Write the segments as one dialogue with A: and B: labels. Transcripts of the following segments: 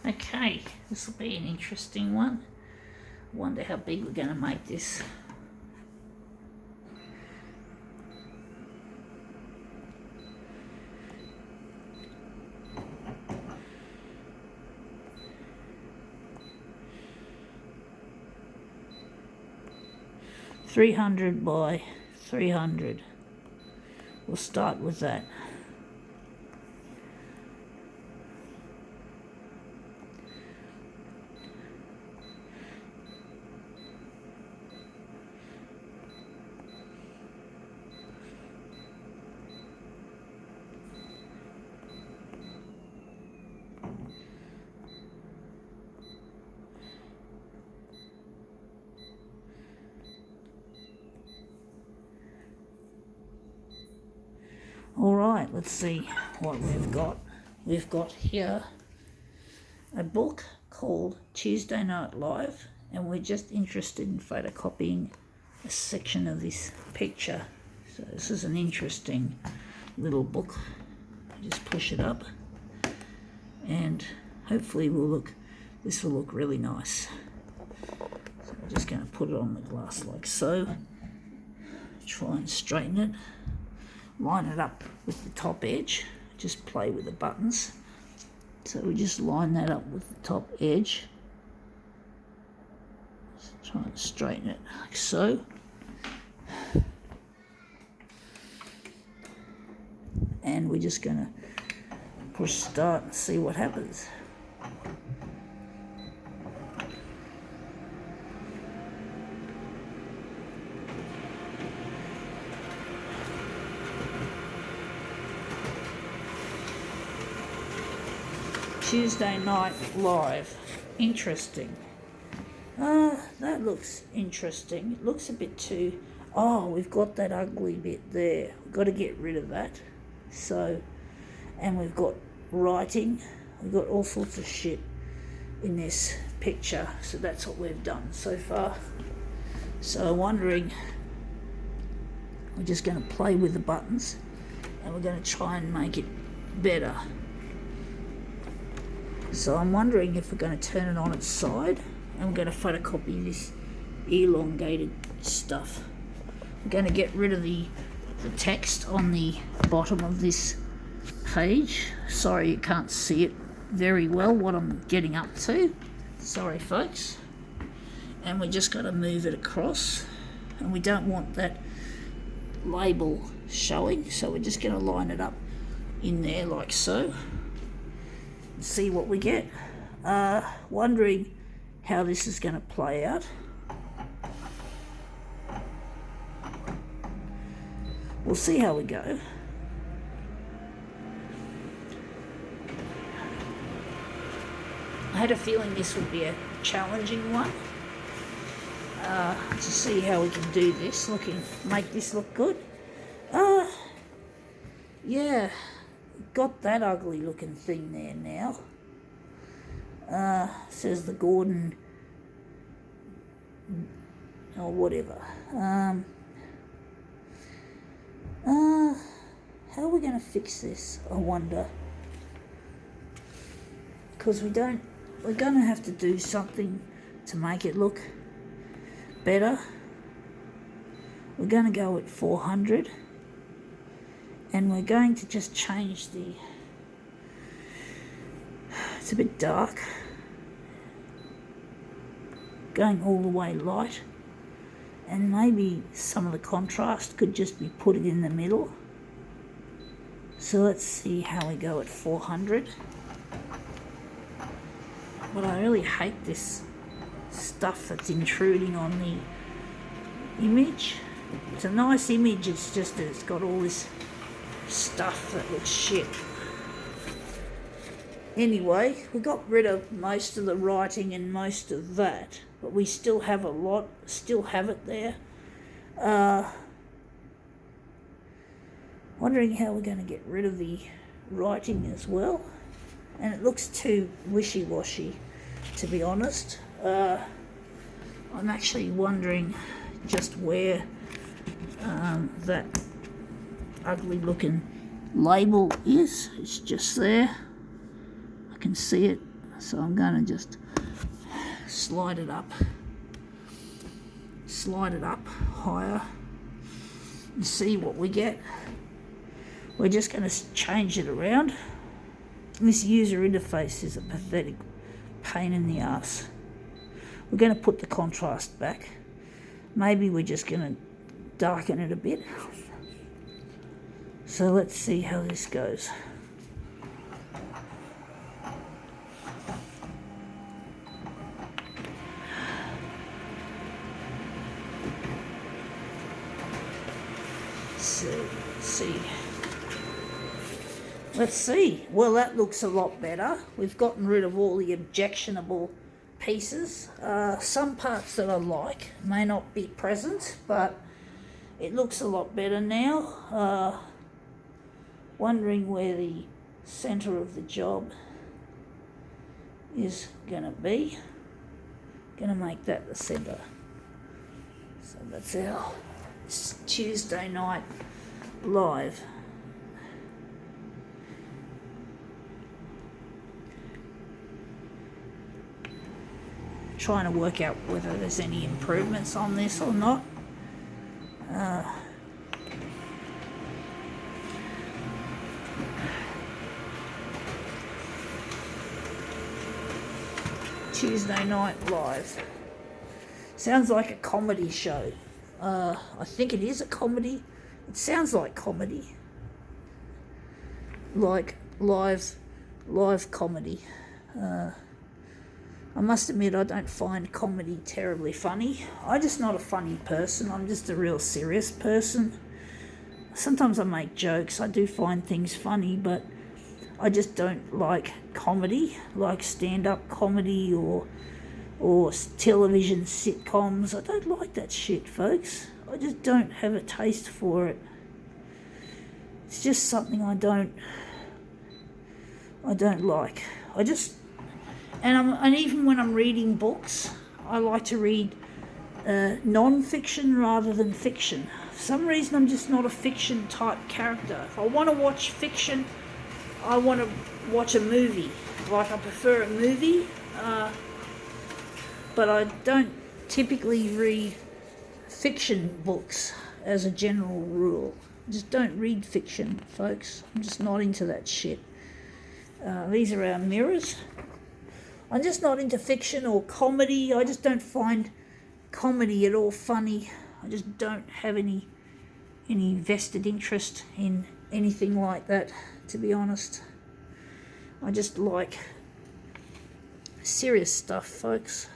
A: Okay, this will be an interesting one. Wonder how big we're going to make this. $300 by 300. We'll start with that. All right, let's see what we've got. We've got here a book called Tuesday Night Live, and we're just interested in photocopying a section of this picture. So this is an interesting little book. Just push it up, and hopefully this will look really nice. So I'm just going to put it on the glass like so. Try and straighten it. Line it up with the top edge. Just play with the buttons. So we just line that up with the top edge. Just try and straighten it like so. And we're just going to push start and see what happens. Tuesday Night Live. Interesting. That looks interesting. It looks a bit too... Oh, we've got that ugly bit there. We've got to get rid of that. So, and we've got writing. We've got all sorts of shit in this picture. So that's what we've done so far. So I'm wondering... We're just going to play with the buttons. And we're going to try and make it better. So I'm wondering if we're going to turn it on its side, and we're going to photocopy this elongated stuff. We're going to get rid of the text on the bottom of this page. Sorry you can't see it very well what I'm getting up to. Sorry folks. And we're just going to move it across, and we don't want that label showing, so we're just going to line it up in there like so. See what we get. Wondering how this is going to play out. We'll see how we go. I had a feeling this would be a challenging one. To see how we can do this, make this look good. Yeah. Got that ugly looking thing there now. Says the Gordon or whatever. How are we going to fix this, I wonder? Because we're going to have to do something to make it look better. We're going to go at 400. And we're going to just change it's a bit dark, going all the way light, and maybe some of the contrast could just be put in the middle. So let's see how we go at 400. But I really hate this stuff that's intruding on the image. It's a nice image, it's just that it's got all this stuff that looks shit. Anyway, we got rid of most of the writing and most of that, but we still have it there. Wondering how we're going to get rid of the writing as well. And it looks too wishy-washy, to be honest. I'm actually wondering just where that ugly looking label is. It's just there. I can see it. So I'm going to just slide it up higher and see what we get. We're just going to change it around. This user interface is a pathetic pain in the ass. We're going to put the contrast back. Maybe we're just going to darken it a bit. So let's see how this goes. Let's see. Well, that looks a lot better. We've gotten rid of all the objectionable pieces. Some parts that I like may not be present, but it looks a lot better now. Wondering where the centre of the job is going to be. Going to make that the centre. So that's our Tuesday night live. Trying to work out whether there's any improvements on this or not. Tuesday night live. Sounds like a comedy show. I think it is a comedy. It sounds like comedy. Like live comedy. I must admit I don't find comedy terribly funny. I'm just not a funny person. I'm just a real serious person. Sometimes I make jokes. I do find things funny, but I just don't like comedy, like stand-up comedy or television sitcoms. I don't like that shit, folks. I just don't have a taste for it. It's just something I don't like. And even when I'm reading books, I like to read non-fiction rather than fiction. For some reason, I'm just not a fiction type character. If I want to watch fiction, I want to watch a movie. Like, I prefer a movie, but I don't typically read fiction books as a general rule. Just don't read fiction, folks. I'm just not into that shit. These are our mirrors. I'm just not into fiction or comedy. I just don't find comedy at all funny. I just don't have any vested interest in anything like that, to be honest. I just like serious stuff, folks.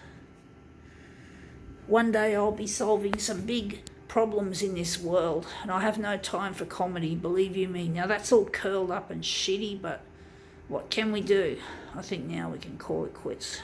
A: One day I'll be solving some big problems in this world, and I have no time for comedy, believe you me. Now, that's all curled up and shitty, but what can we do? I think now we can call it quits.